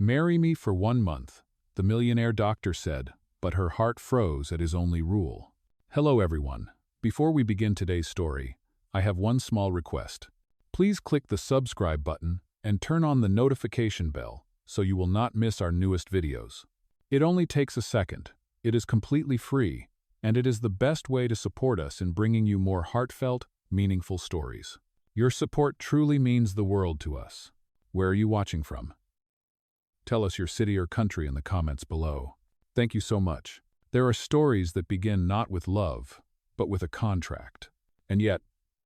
"Marry me for 1 month," the millionaire doctor said, but her heart froze at his only rule. Hello everyone. Before we begin today's story, I have one small request. Please click the subscribe button and turn on the notification bell so you will not miss our newest videos. It only takes a second, it is completely free, and it is the best way to support us in bringing you more heartfelt, meaningful stories. Your support truly means the world to us. Where are you watching from? Tell us your city or country in the comments below. Thank you so much. There are stories that begin not with love, but with a contract. And yet,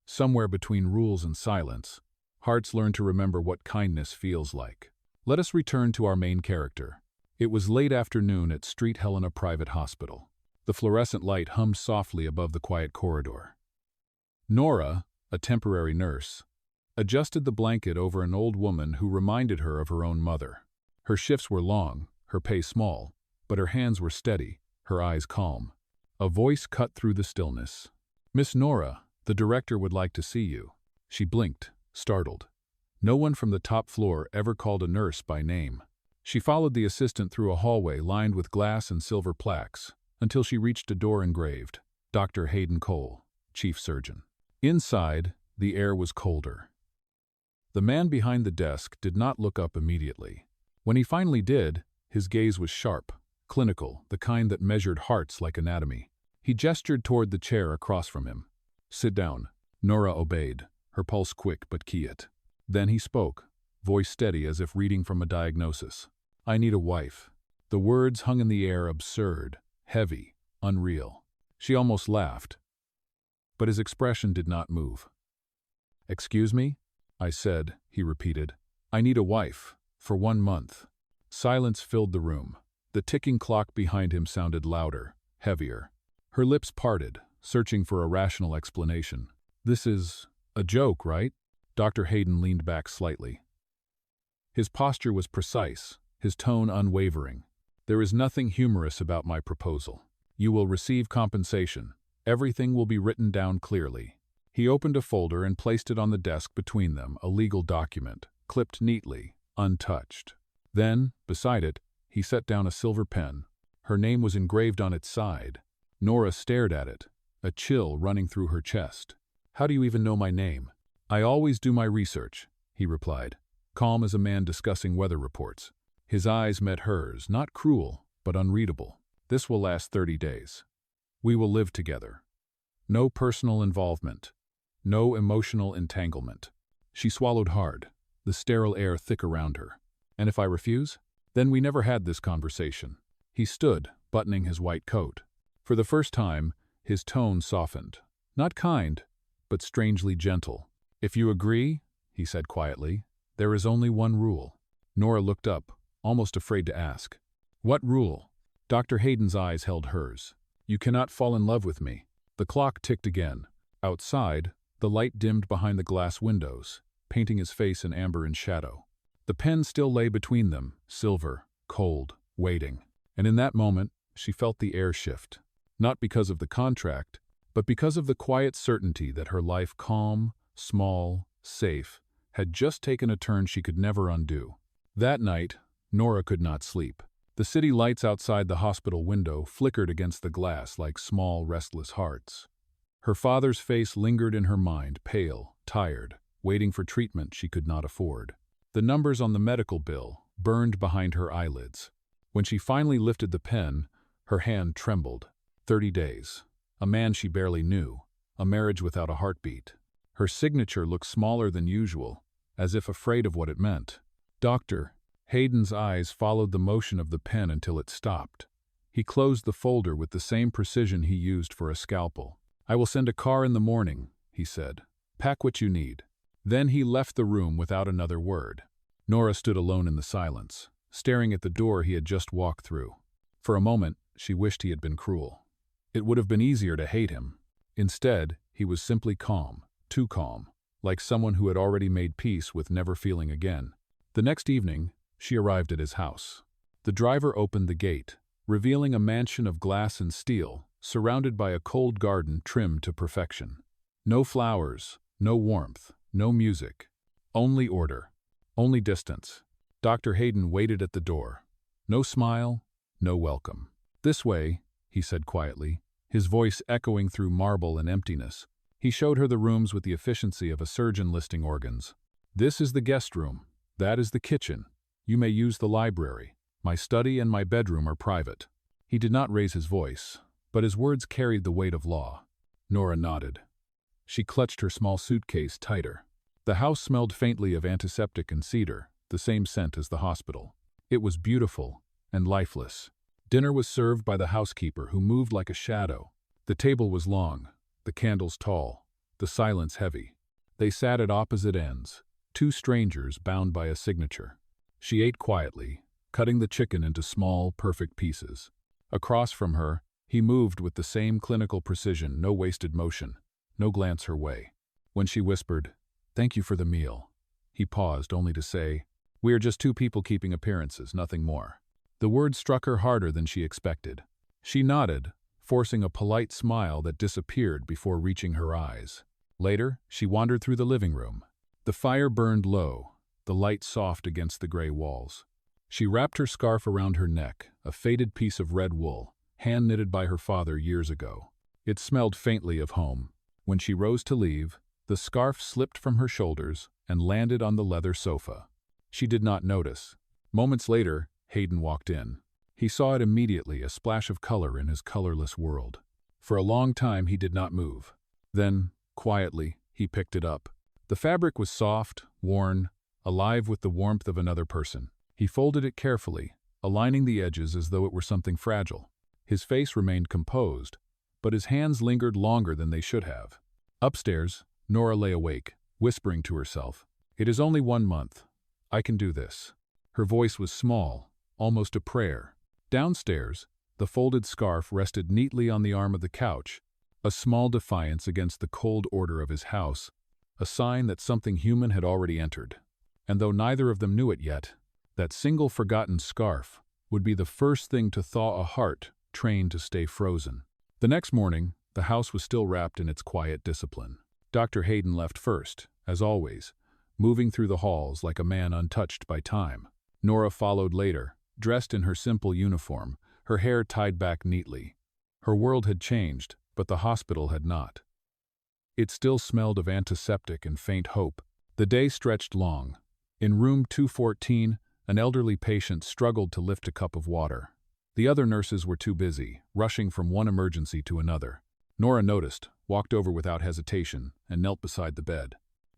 somewhere between rules and silence, hearts learn to remember what kindness feels like. Let us return to our main character. It was late afternoon at Street Helena Private Hospital. The fluorescent light hummed softly above the quiet corridor. Nora, a temporary nurse, adjusted the blanket over an old woman who reminded her of her own mother. Her shifts were long, her pay small, but her hands were steady, her eyes calm. A voice cut through the stillness. "Miss Nora, the director would like to see you." She blinked, startled. No one from the top floor ever called a nurse by name. She followed the assistant through a hallway lined with glass and silver plaques, until she reached a door engraved, "Dr. Hayden Cole, Chief Surgeon." Inside, the air was colder. The man behind the desk did not look up immediately. When he finally did, his gaze was sharp, clinical, the kind that measured hearts like anatomy. He gestured toward the chair across from him. "Sit down." Nora obeyed, her pulse quick but quiet. Then he spoke, voice steady as if reading from a diagnosis. "I need a wife." The words hung in the air, absurd, heavy, unreal. She almost laughed, but his expression did not move. "Excuse me?" I said, he repeated. "I need a wife, for 1 month." Silence filled the room. The ticking clock behind him sounded louder, heavier. Her lips parted, searching for a rational explanation. "This is a joke, right?" Dr. Hayden leaned back slightly. His posture was precise, his tone unwavering. "There is nothing humorous about my proposal. You will receive compensation. Everything will be written down clearly." He opened a folder and placed it on the desk between them, a legal document, clipped neatly, untouched. Then, beside it, he set down a silver pen. Her name was engraved on its side. Nora stared at it, a chill running through her chest. "How do you even know my name?" "I always do my research," he replied, calm as a man discussing weather reports. His eyes met hers, not cruel, but unreadable. "This will last 30 days. We will live together. No personal involvement. No emotional entanglement." She swallowed hard, the sterile air thick around her. "And if I refuse?" "Then we never had this conversation." He stood, buttoning his white coat. For the first time, his tone softened. Not kind, but strangely gentle. "If you agree," he said quietly, "there is only one rule." Nora looked up, almost afraid to ask. "What rule?" Dr. Hayden's eyes held hers. "You cannot fall in love with me." The clock ticked again. Outside, the light dimmed behind the glass windows, painting his face in amber and shadow. The pen still lay between them, silver, cold, waiting. And in that moment, she felt the air shift. Not because of the contract, but because of the quiet certainty that her life, calm, small, safe, had just taken a turn she could never undo. That night, Nora could not sleep. The city lights outside the hospital window flickered against the glass like small, restless hearts. Her father's face lingered in her mind, pale, tired, waiting for treatment she could not afford. The numbers on the medical bill burned behind her eyelids. When she finally lifted the pen, her hand trembled. 30 days. A man she barely knew. A marriage without a heartbeat. Her signature looked smaller than usual, as if afraid of what it meant. Dr. Hayden's eyes followed the motion of the pen until it stopped. He closed the folder with the same precision he used for a scalpel. "I will send a car in the morning," he said. "Pack what you need." Then he left the room without another word. Nora stood alone in the silence, staring at the door he had just walked through. For a moment, she wished he had been cruel. It would have been easier to hate him. Instead, he was simply calm, too calm, like someone who had already made peace with never feeling again. The next evening, she arrived at his house. The driver opened the gate, revealing a mansion of glass and steel, surrounded by a cold garden trimmed to perfection. No flowers, no warmth, no music. Only order. Only distance. Dr. Hayden waited at the door. No smile, no welcome. "This way," he said quietly, his voice echoing through marble and emptiness. He showed her the rooms with the efficiency of a surgeon listing organs. "This is the guest room. That is the kitchen. You may use the library. My study and my bedroom are private." He did not raise his voice, but his words carried the weight of law. Nora nodded. She clutched her small suitcase tighter. The house smelled faintly of antiseptic and cedar, the same scent as the hospital. It was beautiful and lifeless. Dinner was served by the housekeeper, who moved like a shadow. The table was long, the candles tall, the silence heavy. They sat at opposite ends, two strangers bound by a signature. She ate quietly, cutting the chicken into small, perfect pieces. Across from her, he moved with the same clinical precision, no wasted motion, no glance her way. When she whispered, "Thank you for the meal," he paused only to say, "We are just two people keeping appearances, nothing more." The words struck her harder than she expected. She nodded, forcing a polite smile that disappeared before reaching her eyes. Later, she wandered through the living room. The fire burned low, the light soft against the gray walls. She wrapped her scarf around her neck, a faded piece of red wool, hand-knitted by her father years ago. It smelled faintly of home. When she rose to leave, the scarf slipped from her shoulders and landed on the leather sofa. She did not notice. Moments later, Hayden walked in. He saw it immediately, a splash of color in his colorless world. For a long time he did not move. Then, quietly, he picked it up. The fabric was soft, worn, alive with the warmth of another person. He folded it carefully, aligning the edges as though it were something fragile. His face remained composed, but his hands lingered longer than they should have. Upstairs, Nora lay awake, whispering to herself, "It is only 1 month. I can do this." Her voice was small, almost a prayer. Downstairs, the folded scarf rested neatly on the arm of the couch, a small defiance against the cold order of his house, a sign that something human had already entered. And though neither of them knew it yet, that single forgotten scarf would be the first thing to thaw a heart trained to stay frozen. The next morning, the house was still wrapped in its quiet discipline. Dr. Hayden left first, as always, moving through the halls like a man untouched by time. Nora followed later, dressed in her simple uniform, her hair tied back neatly. Her world had changed, but the hospital had not. It still smelled of antiseptic and faint hope. The day stretched long. In room 214, an elderly patient struggled to lift a cup of water. The other nurses were too busy, rushing from one emergency to another. Nora noticed, walked over without hesitation, and knelt beside the bed.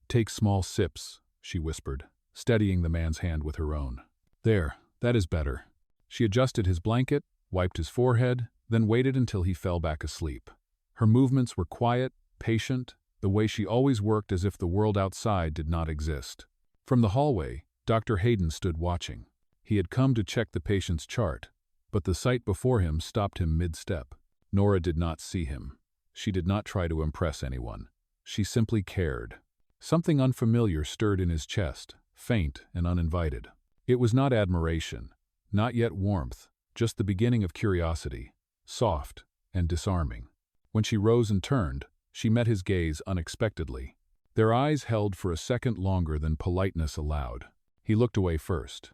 "Take small sips," she whispered, steadying the man's hand with her own. "There, that is better." She adjusted his blanket, wiped his forehead, then waited until he fell back asleep. Her movements were quiet, patient, the way she always worked, as if the world outside did not exist. From the hallway, Dr. Hayden stood watching. He had come to check the patient's chart, but the sight before him stopped him mid-step. Nora did not see him. She did not try to impress anyone. She simply cared. Something unfamiliar stirred in his chest, faint and uninvited. It was not admiration, not yet warmth, just the beginning of curiosity, soft and disarming. When she rose and turned, she met his gaze unexpectedly. Their eyes held for a second longer than politeness allowed. He looked away first.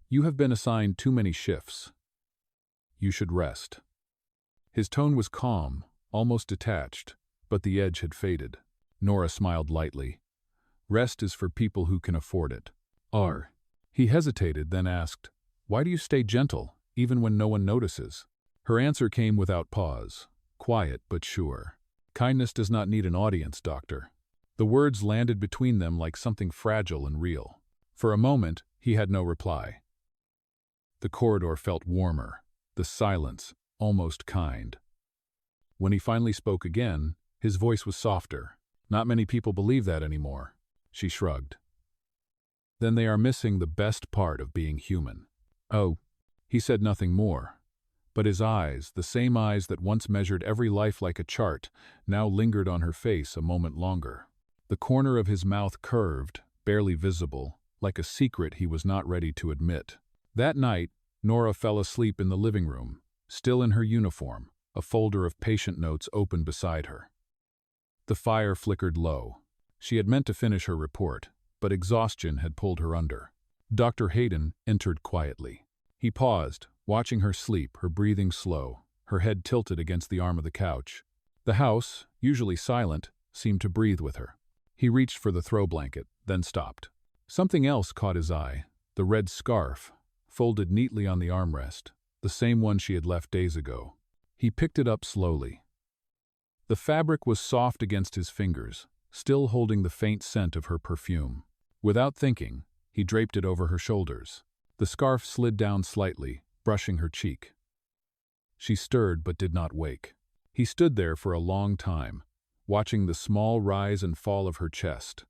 "You have been assigned too many shifts. You should rest." His tone was calm, almost detached, but the edge had faded. Nora smiled lightly. "Rest is for people who can afford it." He hesitated, then asked, "Why do you stay gentle, even when no one notices?" Her answer came without pause, quiet but sure. "Kindness does not need an audience, doctor." The words landed between them like something fragile and real. For a moment, he had no reply. The corridor felt warmer, the silence almost kind. When he finally spoke again, his voice was softer. "Not many people believe that anymore." She shrugged. "Then they are missing the best part of being human." "Oh." He said nothing more, but his eyes, the same eyes that once measured every life like a chart, now lingered on her face a moment longer. The corner of his mouth curved, barely visible, like a secret he was not ready to admit. That night, Nora fell asleep in the living room, still in her uniform, a folder of patient notes open beside her. The fire flickered low. She had meant to finish her report, but exhaustion had pulled her under. Dr. Hayden entered quietly. He paused, watching her sleep, her breathing slow, her head tilted against the arm of the couch. The house, usually silent, seemed to breathe with her. He reached for the throw blanket, then stopped. Something else caught his eye, the red scarf, folded neatly on the armrest, the same one she had left days ago. He picked it up slowly. The fabric was soft against his fingers, still holding the faint scent of her perfume. Without thinking, he draped it over her shoulders. The scarf slid down slightly, brushing her cheek. She stirred but did not wake. He stood there for a long time, watching the small rise and fall of her chest,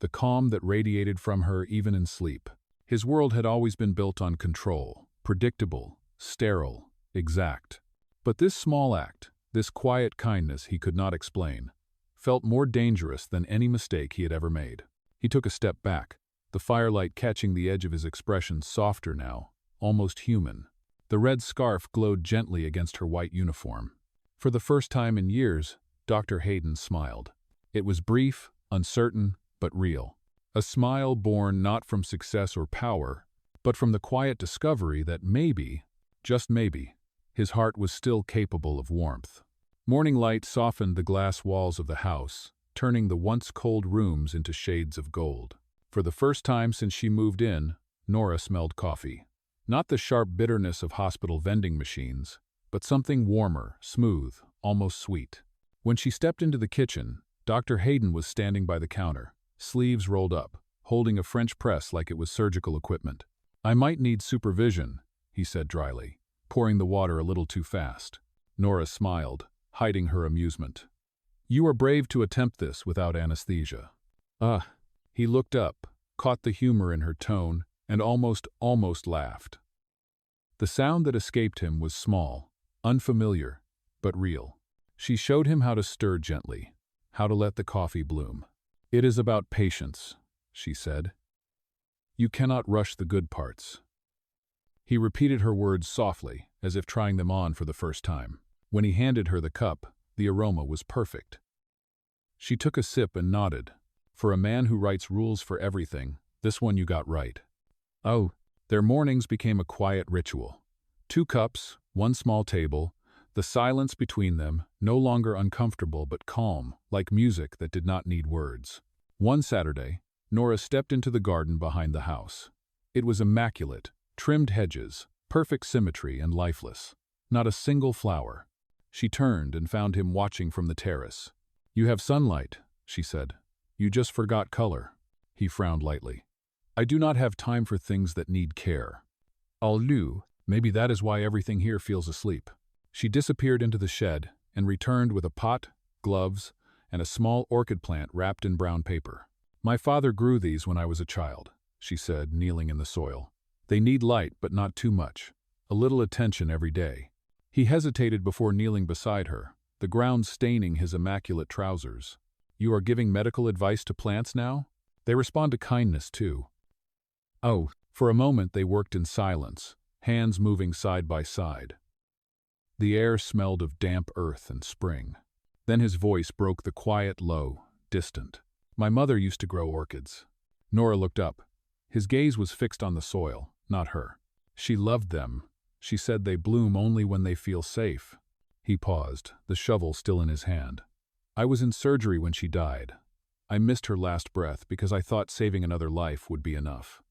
the calm that radiated from her even in sleep. His world had always been built on control, predictable, sterile, exact. But this small act, this quiet kindness he could not explain, felt more dangerous than any mistake he had ever made. He took a step back, the firelight catching the edge of his expression softer now, almost human. The red scarf glowed gently against her white uniform. For the first time in years, Dr. Hayden smiled. It was brief, uncertain, but real. A smile born not from success or power, but from the quiet discovery that maybe, just maybe, his heart was still capable of warmth. Morning light softened the glass walls of the house, turning the once cold rooms into shades of gold. For the first time since she moved in, Nora smelled coffee. Not the sharp bitterness of hospital vending machines, but something warmer, smooth, almost sweet. When she stepped into the kitchen, Dr. Hayden was standing by the counter, sleeves rolled up, holding a French press like it was surgical equipment. "I might need supervision," he said dryly, pouring the water a little too fast. Nora smiled, hiding her amusement. "You are brave to attempt this without anesthesia." He looked up, caught the humor in her tone, and almost laughed. The sound that escaped him was small, unfamiliar, but real. She showed him how to stir gently, how to let the coffee bloom. "It is about patience," she said. "You cannot rush the good parts." He repeated her words softly, as if trying them on for the first time. When he handed her the cup, the aroma was perfect. She took a sip and nodded. "For a man who writes rules for everything, this one you got right." Their mornings became a quiet ritual. 2 cups, 1 small table, the silence between them, no longer uncomfortable but calm, like music that did not need words. One Saturday, Nora stepped into the garden behind the house. It was immaculate, trimmed hedges, perfect symmetry and lifeless. Not a single flower. She turned and found him watching from the terrace. "You have sunlight," she said. "You just forgot color." He frowned lightly. "I do not have time for things that need care." Maybe that is why everything here feels asleep. She disappeared into the shed and returned with a pot, gloves, and a small orchid plant wrapped in brown paper. "My father grew these when I was a child," she said, kneeling in the soil. "They need light, but not too much. A little attention every day." He hesitated before kneeling beside her, the ground staining his immaculate trousers. "You are giving medical advice to plants now? They respond to kindness, too." For a moment they worked in silence, hands moving side by side. The air smelled of damp earth and spring. Then his voice broke the quiet, low, distant. "My mother used to grow orchids." Nora looked up. His gaze was fixed on the soil, not her. "She loved them. She said they bloom only when they feel safe." He paused, the shovel still in his hand. "I was in surgery when she died. I missed her last breath because I thought saving another life would be enough."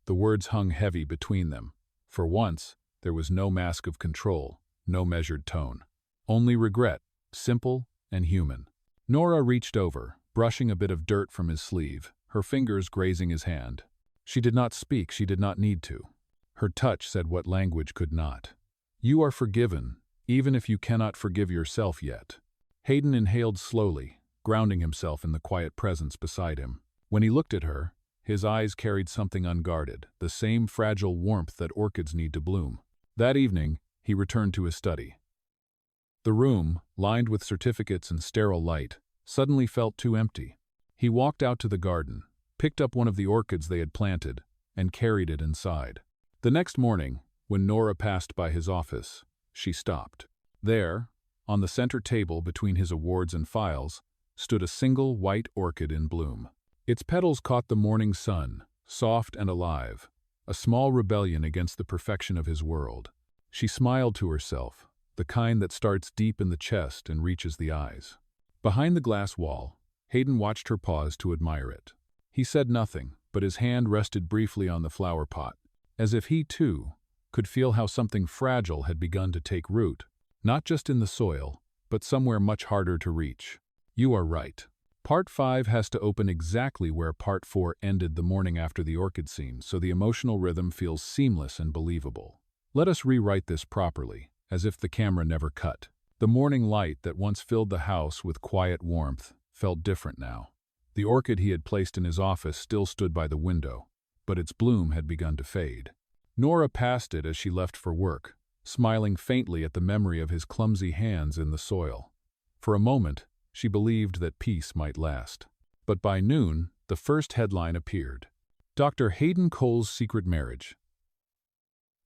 The words hung heavy between them. For once, there was no mask of control, no measured tone. Only regret, simple and human. Nora reached over, brushing a bit of dirt from his sleeve, her fingers grazing his hand. She did not speak, she did not need to. Her touch said what language could not. "You are forgiven, even if you cannot forgive yourself yet." Hayden inhaled slowly, grounding himself in the quiet presence beside him. When he looked at her, his eyes carried something unguarded, the same fragile warmth that orchids need to bloom. That evening, he returned to his study. The room, lined with certificates and sterile light, suddenly felt too empty. He walked out to the garden, picked up one of the orchids they had planted, and carried it inside. The next morning, when Nora passed by his office, she stopped. There, on the center table between his awards and files, stood a single white orchid in bloom. Its petals caught the morning sun, soft and alive, a small rebellion against the perfection of his world. She smiled to herself, the kind that starts deep in the chest and reaches the eyes. Behind the glass wall, Hayden watched her pause to admire it. He said nothing, but his hand rested briefly on the flower pot, as if he, too, could feel how something fragile had begun to take root, not just in the soil, but somewhere much harder to reach. You are right. Part 5 has to open exactly where Part 4 ended the morning after the orchid scene, so the emotional rhythm feels seamless and believable. Let us rewrite this properly, as if the camera never cut. The morning light that once filled the house with quiet warmth felt different now. The orchid he had placed in his office still stood by the window, but its bloom had begun to fade. Nora passed it as she left for work, smiling faintly at the memory of his clumsy hands in the soil. For a moment, she believed that peace might last. But by noon, the first headline appeared. Dr. Hayden Cole's secret marriage.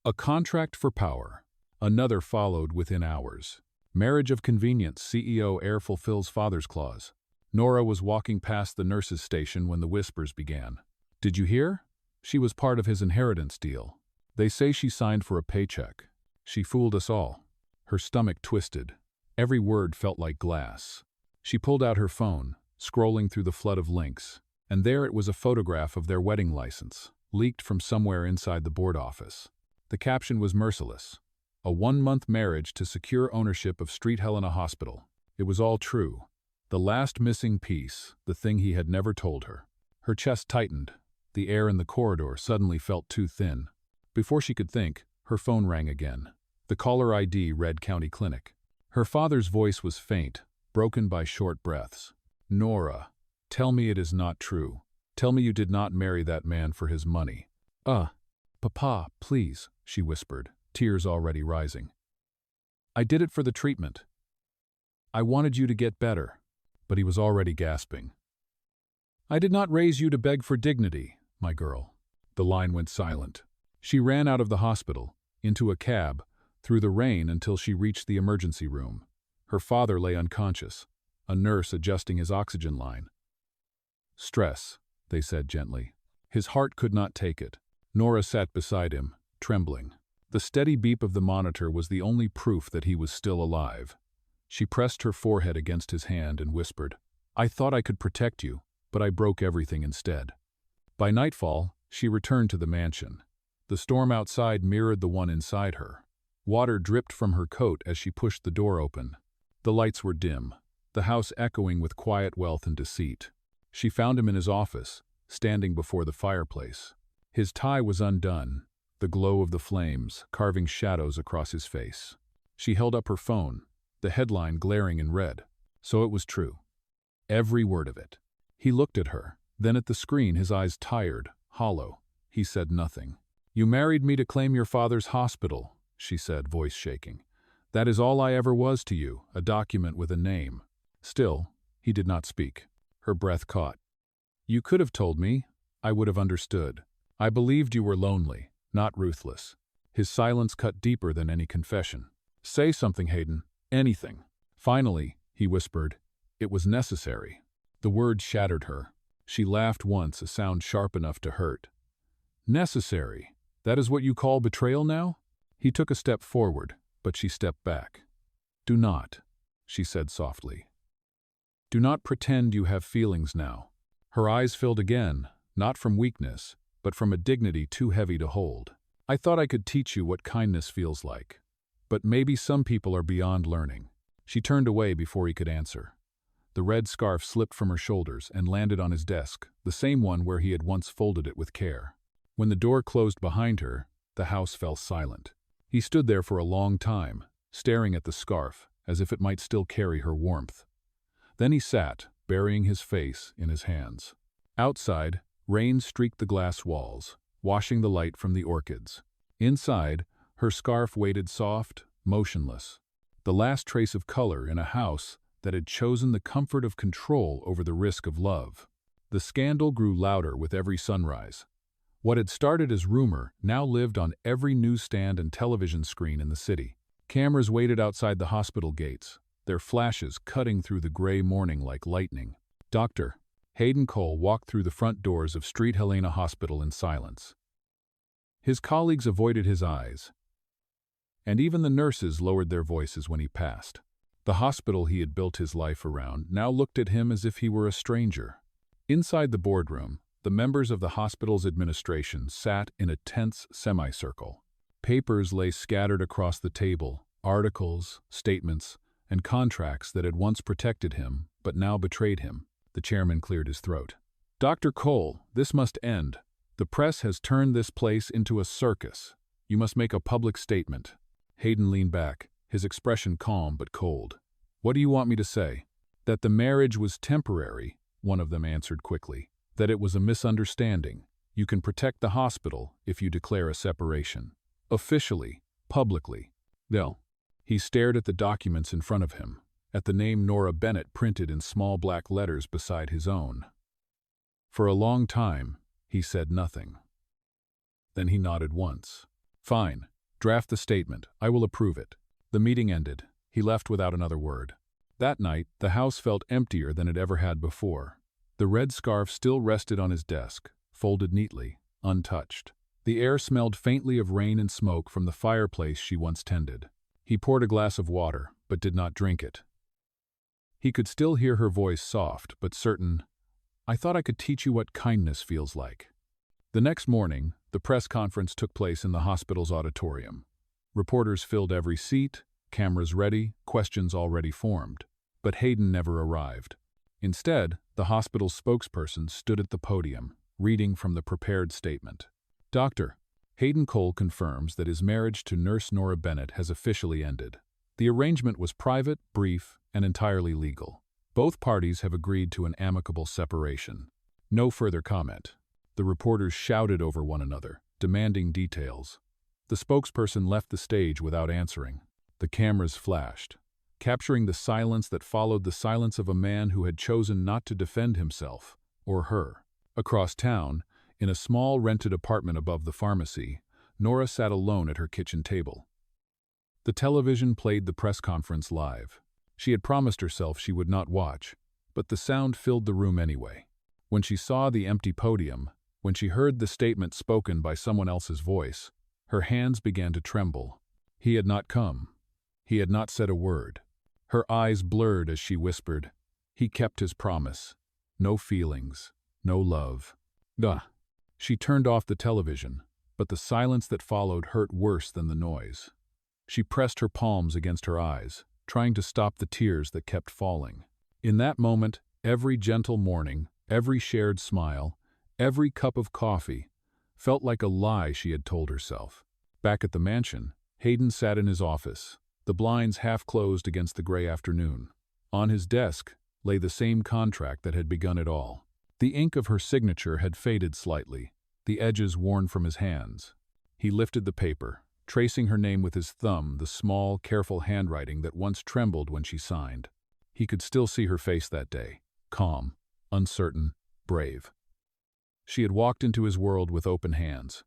A contract for power. Another followed within hours. Marriage of convenience, CEO heir fulfills father's clause. Nora was walking past the nurse's station when the whispers began. Did you hear? She was part of his inheritance deal. They say she signed for a paycheck. She fooled us all. Her stomach twisted. Every word felt like glass. She pulled out her phone, scrolling through the flood of links, and there it was, a photograph of their wedding license, leaked from somewhere inside the board office. The caption was merciless. A 1-month marriage to secure ownership of Street Helena Hospital. It was all true. The last missing piece, the thing he had never told her. Her chest tightened. The air in the corridor suddenly felt too thin. Before she could think, her phone rang again. The caller ID read County Clinic. Her father's voice was faint, broken by short breaths. Nora, tell me it is not true. Tell me you did not marry that man for his money. Papa, please, she whispered, tears already rising. I did it for the treatment. I wanted you to get better. But he was already gasping. I did not raise you to beg for dignity, my girl. The line went silent. She ran out of the hospital, into a cab, through the rain until she reached the emergency room. Her father lay unconscious, a nurse adjusting his oxygen line. Stress, they said gently. His heart could not take it. Nora sat beside him, trembling. The steady beep of the monitor was the only proof that he was still alive. She pressed her forehead against his hand and whispered, I thought I could protect you, but I broke everything instead. By nightfall, she returned to the mansion. The storm outside mirrored the one inside her. Water dripped from her coat as she pushed the door open. The lights were dim, the house echoing with quiet wealth and deceit. She found him in his office, standing before the fireplace. His tie was undone, the glow of the flames carving shadows across his face. She held up her phone, the headline glaring in red. So it was true. Every word of it. He looked at her, then at the screen, his eyes tired, hollow. He said nothing. You married me to claim your father's hospital, she said, voice shaking. That is all I ever was to you, a document with a name. Still, he did not speak. Her breath caught. You could have told me. I would have understood. I believed you were lonely, not ruthless. His silence cut deeper than any confession. Say something, Hayden. Anything. Finally, he whispered, it was necessary. The word shattered her. She laughed once, a sound sharp enough to hurt. Necessary? That is what you call betrayal now? He took a step forward, but she stepped back. Do not, she said softly. Do not pretend you have feelings now. Her eyes filled again, not from weakness, but from a dignity too heavy to hold. I thought I could teach you what kindness feels like. But maybe some people are beyond learning. She turned away before he could answer. The red scarf slipped from her shoulders and landed on his desk, the same one where he had once folded it with care. When the door closed behind her, the house fell silent. He stood there for a long time, staring at the scarf, as if it might still carry her warmth. Then he sat, burying his face in his hands. Outside, rain streaked the glass walls, washing the light from the orchids. Inside, her scarf waited soft, motionless, the last trace of color in a house that had chosen the comfort of control over the risk of love. The scandal grew louder with every sunrise. What had started as rumor now lived on every newsstand and television screen in the city. Cameras waited outside the hospital gates, their flashes cutting through the gray morning like lightning. Doctor, Hayden Cole walked through the front doors of Street Helena Hospital in silence. His colleagues avoided his eyes, and even the nurses lowered their voices when he passed. The hospital he had built his life around now looked at him as if he were a stranger. Inside the boardroom, the members of the hospital's administration sat in a tense semicircle. Papers lay scattered across the table, articles, statements, and contracts that had once protected him but now betrayed him. The chairman cleared his throat. "Dr. Cole, this must end. The press has turned this place into a circus. You must make a public statement." Hayden leaned back, his expression calm but cold. "What do you want me to say?" "That the marriage was temporary," one of them answered quickly. "That it was a misunderstanding. You can protect the hospital if you declare a separation. Officially, publicly." "No." He stared at the documents in front of him, at the name Nora Bennett printed in small black letters beside his own. For a long time, he said nothing. Then he nodded once. "Fine. Draft the statement. I will approve it." The meeting ended. He left without another word. That night, the house felt emptier than it ever had before. The red scarf still rested on his desk, folded neatly, untouched. The air smelled faintly of rain and smoke from the fireplace she once tended. He poured a glass of water, but did not drink it. He could still hear her voice, soft but certain. "I thought I could teach you what kindness feels like." The next morning, the press conference took place in the hospital's auditorium. Reporters filled every seat, cameras ready, questions already formed. But Hayden never arrived. Instead, the hospital's spokesperson stood at the podium, reading from the prepared statement. "Dr. Hayden Cole confirms that his marriage to nurse Nora Bennett has officially ended. The arrangement was private, brief, and entirely legal. Both parties have agreed to an amicable separation. No further comment." The reporters shouted over one another, demanding details. The spokesperson left the stage without answering. The cameras flashed, capturing the silence that followed the silence of a man who had chosen not to defend himself, or her. Across town, in a small rented apartment above the pharmacy, Nora sat alone at her kitchen table. The television played the press conference live. She had promised herself she would not watch, but the sound filled the room anyway. When she saw the empty podium, when she heard the statement spoken by someone else's voice, her hands began to tremble. He had not come. He had not said a word. Her eyes blurred as she whispered, "He kept his promise. No feelings, no love." Duh. She turned off the television, but the silence that followed hurt worse than the noise. She pressed her palms against her eyes, trying to stop the tears that kept falling. In that moment, every gentle morning, every shared smile, every cup of coffee, felt like a lie she had told herself. Back at the mansion, Hayden sat in his office, the blinds half closed against the gray afternoon. On his desk lay the same contract that had begun it all. The ink of her signature had faded slightly, the edges worn from his hands. He lifted the paper, tracing her name with his thumb, the small, careful handwriting that once trembled when she signed. He could still see her face that day, calm, uncertain, brave. She had walked into his world with open hands,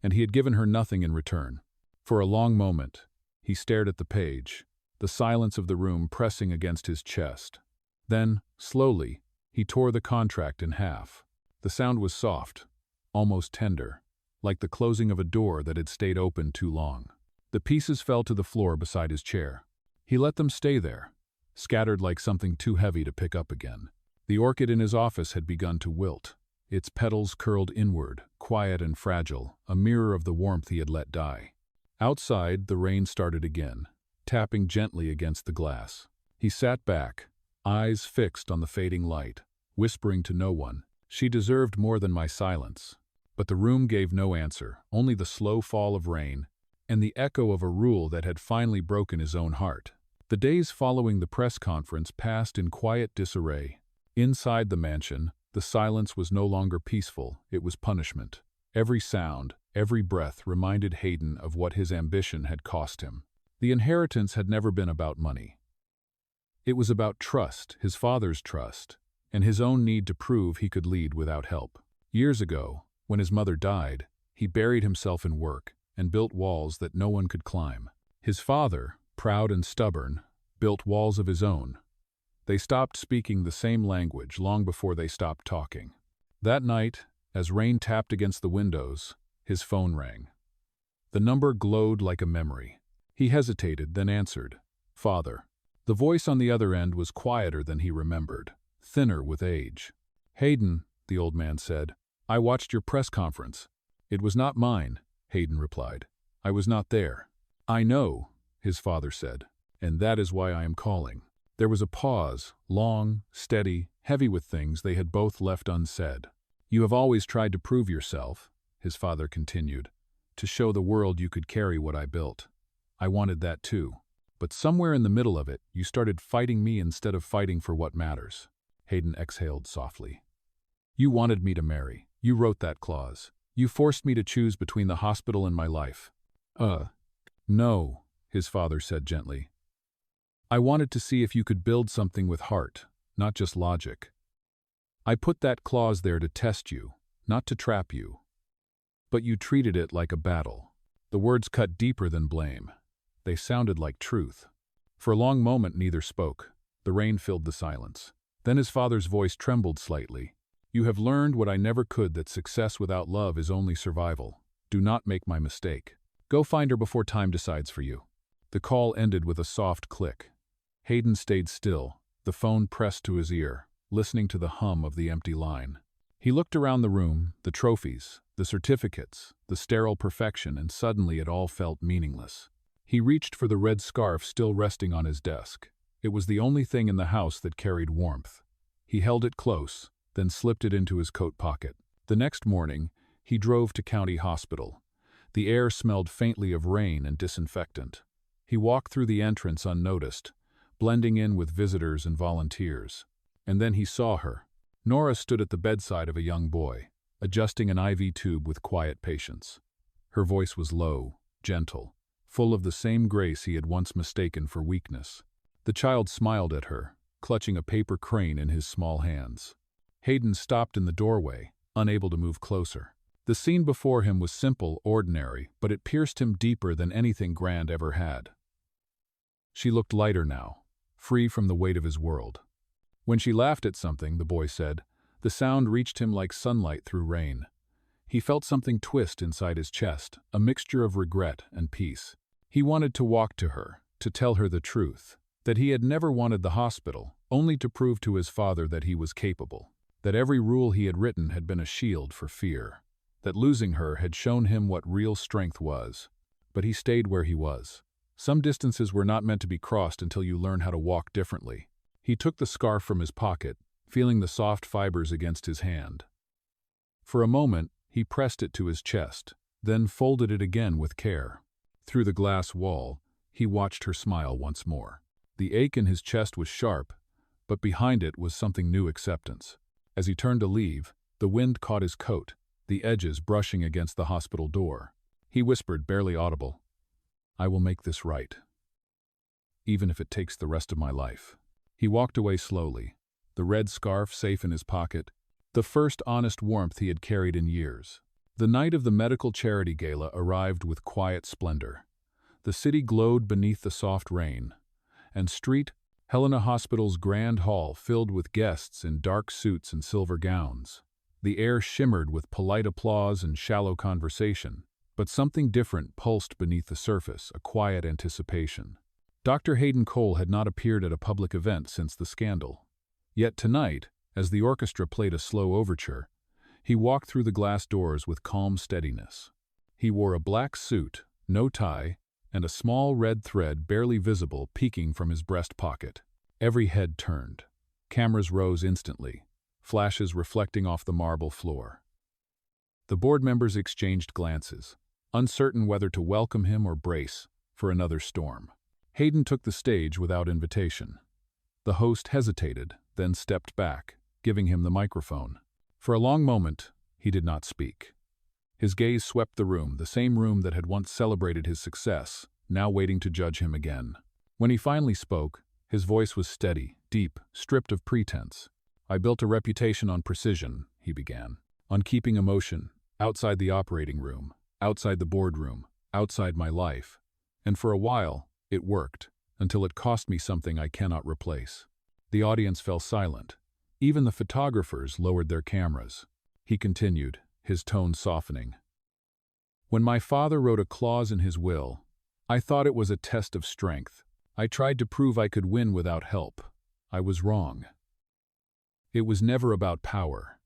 and he had given her nothing in return. For a long moment, he stared at the page, the silence of the room pressing against his chest. Then, slowly, he tore the contract in half. The sound was soft, almost tender, like the closing of a door that had stayed open too long. The pieces fell to the floor beside his chair. He let them stay there, scattered like something too heavy to pick up again. The orchid in his office had begun to wilt. Its petals curled inward, quiet and fragile, a mirror of the warmth he had let die. Outside, the rain started again, tapping gently against the glass. He sat back, eyes fixed on the fading light, whispering to no one, "She deserved more than my silence." But the room gave no answer, only the slow fall of rain, and the echo of a rule that had finally broken his own heart. The days following the press conference passed in quiet disarray. Inside the mansion, the silence was no longer peaceful, it was punishment. Every sound, every breath reminded Hayden of what his ambition had cost him. The inheritance had never been about money. It was about trust, his father's trust, and his own need to prove he could lead without help. Years ago, when his mother died, he buried himself in work and built walls that no one could climb. His father, proud and stubborn, built walls of his own They stopped speaking the same language long before they stopped talking. That night, as rain tapped against the windows, his phone rang. The number glowed like a memory. He hesitated, then answered. Father. The voice on the other end was quieter than he remembered, thinner with age. Hayden, the old man said, I watched your press conference. It was not mine, Hayden replied. I was not there. I know, his father said, and that is why I am calling. There was a pause, long, steady, heavy with things they had both left unsaid. You have always tried to prove yourself, his father continued, to show the world you could carry what I built. I wanted that too. But somewhere in the middle of it, you started fighting me instead of fighting for what matters. Hayden exhaled softly. You wanted me to marry. You wrote that clause. You forced me to choose between the hospital and my life. No, his father said gently. I wanted to see if you could build something with heart, not just logic. I put that clause there to test you, not to trap you. But you treated it like a battle. The words cut deeper than blame. They sounded like truth. For a long moment neither spoke. The rain filled the silence. Then his father's voice trembled slightly. You have learned what I never could, that success without love is only survival. Do not make my mistake. Go find her before time decides for you. The call ended with a soft click. Hayden stayed still, the phone pressed to his ear, listening to the hum of the empty line. He looked around the room, the trophies, the certificates, the sterile perfection, and suddenly it all felt meaningless. He reached for the red scarf still resting on his desk. It was the only thing in the house that carried warmth. He held it close, then slipped it into his coat pocket. The next morning, he drove to County Hospital. The air smelled faintly of rain and disinfectant. He walked through the entrance unnoticed, blending in with visitors and volunteers. And then he saw her. Nora stood at the bedside of a young boy, adjusting an IV tube with quiet patience. Her voice was low, gentle, full of the same grace he had once mistaken for weakness. The child smiled at her, clutching a paper crane in his small hands. Hayden stopped in the doorway, unable to move closer. The scene before him was simple, ordinary, but it pierced him deeper than anything grand ever had. She looked lighter now, free from the weight of his world. When she laughed at something, the boy said, the sound reached him like sunlight through rain. He felt something twist inside his chest, a mixture of regret and peace. He wanted to walk to her, to tell her the truth, that he had never wanted the hospital, only to prove to his father that he was capable, that every rule he had written had been a shield for fear, that losing her had shown him what real strength was. But he stayed where he was. Some distances were not meant to be crossed until you learn how to walk differently. He took the scarf from his pocket, feeling the soft fibers against his hand. For a moment, he pressed it to his chest, then folded it again with care. Through the glass wall, he watched her smile once more. The ache in his chest was sharp, but behind it was something new: acceptance. As he turned to leave, the wind caught his coat, the edges brushing against the hospital door. He whispered, barely audible, I will make this right, even if it takes the rest of my life. He walked away slowly, the red scarf safe in his pocket, the first honest warmth he had carried in years. The night of the medical charity gala arrived with quiet splendor. The city glowed beneath the soft rain, and St. Helena Hospital's grand hall filled with guests in dark suits and silver gowns. The air shimmered with polite applause and shallow conversation, but something different pulsed beneath the surface, a quiet anticipation. Dr. Hayden Cole had not appeared at a public event since the scandal. Yet tonight, as the orchestra played a slow overture, he walked through the glass doors with calm steadiness. He wore a black suit, no tie, and a small red thread barely visible peeking from his breast pocket. Every head turned. Cameras rose instantly, flashes reflecting off the marble floor. The board members exchanged glances, uncertain whether to welcome him or brace for another storm. Hayden took the stage without invitation. The host hesitated, then stepped back, giving him the microphone. For a long moment, he did not speak. His gaze swept the room, the same room that had once celebrated his success, now waiting to judge him again. When he finally spoke, his voice was steady, deep, stripped of pretense. I built a reputation on precision, he began, on keeping emotion outside the operating room, outside the boardroom, outside my life. And for a while, it worked, until it cost me something I cannot replace. The audience fell silent. Even the photographers lowered their cameras. He continued, his tone softening. When my father wrote a clause in his will, I thought it was a test of strength. I tried to prove I could win without help. I was wrong. It was never about power.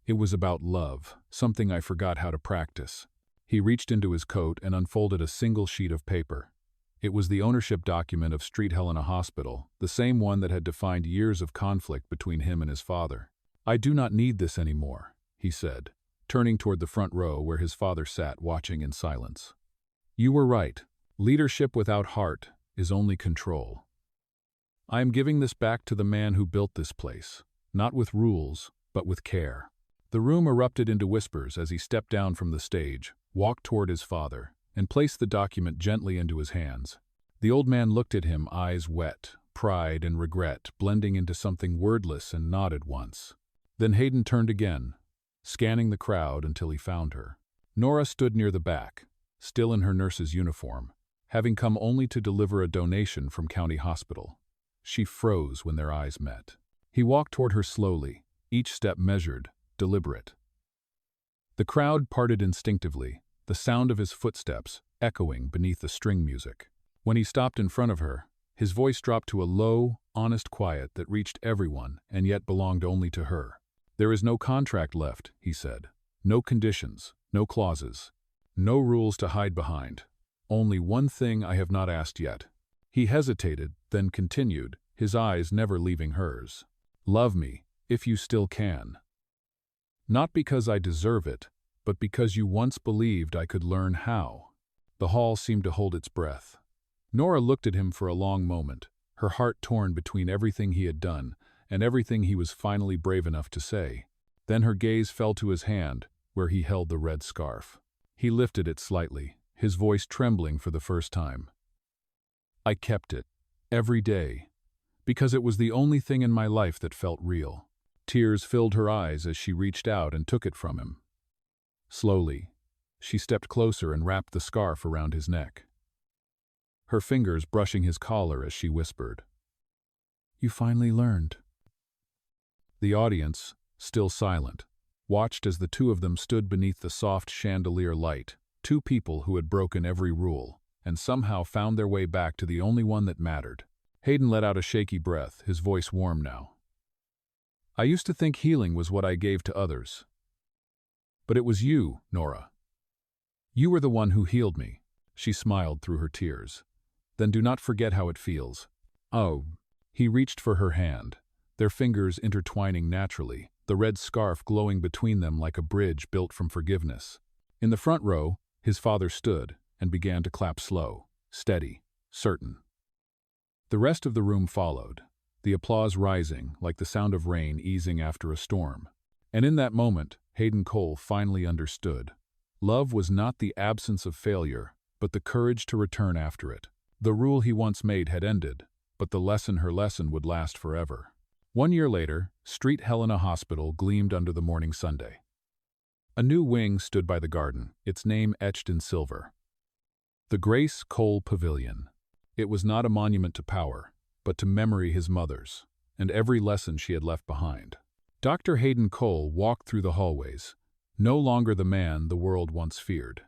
It was about love, something I forgot how to practice. He reached into his coat and unfolded a single sheet of paper. It was the ownership document of Street Helena Hospital, the same one that had defined years of conflict between him and his father. I do not need this anymore, he said, turning toward the front row where his father sat watching in silence. You were right. Leadership without heart is only control. I am giving this back to the man who built this place, not with rules, but with care. The room erupted into whispers as he stepped down from the stage, walked toward his father, and placed the document gently into his hands. The old man looked at him, eyes wet, pride and regret blending into something wordless, and nodded once. Then Hayden turned again, scanning the crowd until he found her. Nora stood near the back, still in her nurse's uniform, having come only to deliver a donation from County Hospital. She froze when their eyes met. He walked toward her slowly, each step measured, deliberate. The crowd parted instinctively, the sound of his footsteps echoing beneath the string music. When he stopped in front of her, his voice dropped to a low, honest quiet that reached everyone and yet belonged only to her. There is no contract left, he said. No conditions, no clauses, no rules to hide behind. Only one thing I have not asked yet. He hesitated, then continued, his eyes never leaving hers. Love me, if you still can. Not because I deserve it, but because you once believed I could learn how. The hall seemed to hold its breath. Nora looked at him for a long moment, her heart torn between everything he had done and everything he was finally brave enough to say. Then her gaze fell to his hand, where he held the red scarf. He lifted it slightly, his voice trembling for the first time. I kept it, every day, because it was the only thing in my life that felt real. Tears filled her eyes as she reached out and took it from him. Slowly, she stepped closer and wrapped the scarf around his neck, her fingers brushing his collar as she whispered, You finally learned. The audience, still silent, watched as the two of them stood beneath the soft chandelier light, two people who had broken every rule, and somehow found their way back to the only one that mattered. Hayden let out a shaky breath, his voice warm now. I used to think healing was what I gave to others. But it was you, Nora. You were the one who healed me. She smiled through her tears. Then do not forget how it feels. Oh. He reached for her hand, their fingers intertwining naturally, the red scarf glowing between them like a bridge built from forgiveness. In the front row, his father stood and began to clap slow, steady, certain. The rest of the room followed, the applause rising like the sound of rain easing after a storm. And in that moment, Hayden Cole finally understood. Love was not the absence of failure, but the courage to return after it. The rule he once made had ended, but her lesson would last forever. 1 year later, Street Helena Hospital gleamed under the morning Sunday. A new wing stood by the garden, its name etched in silver. The Grace Cole Pavilion. It was not a monument to power, but to memory his mother's, and every lesson she had left behind. Dr. Hayden Cole walked through the hallways, no longer the man the world once feared.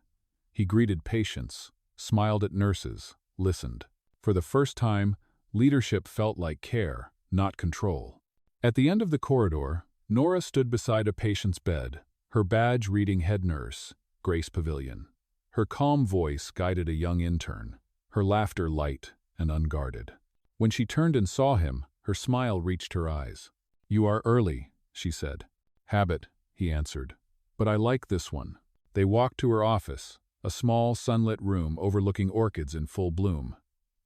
He greeted patients, smiled at nurses, listened. For the first time, leadership felt like care, not control. At the end of the corridor, Nora stood beside a patient's bed, her badge reading head nurse, Grace Pavilion. Her calm voice guided a young intern, her laughter light and unguarded. When she turned and saw him, her smile reached her eyes. You are early, she said. Habit, he answered. But I like this one. They walked to her office, a small sunlit room overlooking orchids in full bloom.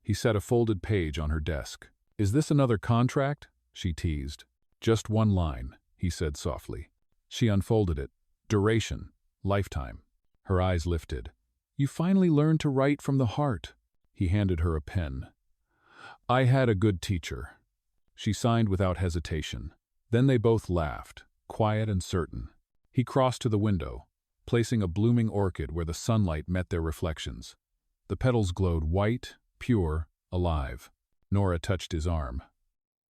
He set a folded page on her desk. Is this another contract? She teased. Just one line, he said softly. She unfolded it. Duration, lifetime. Her eyes lifted. You finally learned to write from the heart. He handed her a pen. I had a good teacher. She signed without hesitation. Then they both laughed, quiet and certain. He crossed to the window, placing a blooming orchid where the sunlight met their reflections. The petals glowed white, pure, alive. Nora touched his arm.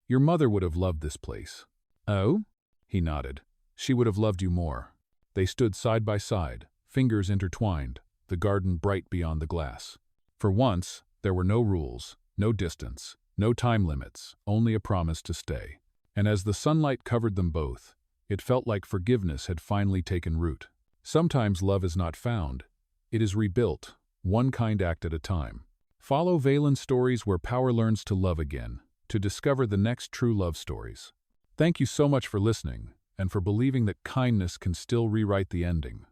Your mother would have loved this place. Oh? He nodded. She would have loved you more. They stood side by side, fingers intertwined, the garden bright beyond the glass. For once, there were no rules, no distance, no time limits, only a promise to stay. And as the sunlight covered them both, it felt like forgiveness had finally taken root. Sometimes love is not found. It is rebuilt, one kind act at a time. Follow Valen's stories where power learns to love again, to discover the next true love stories. Thank you so much for listening, and for believing that kindness can still rewrite the ending.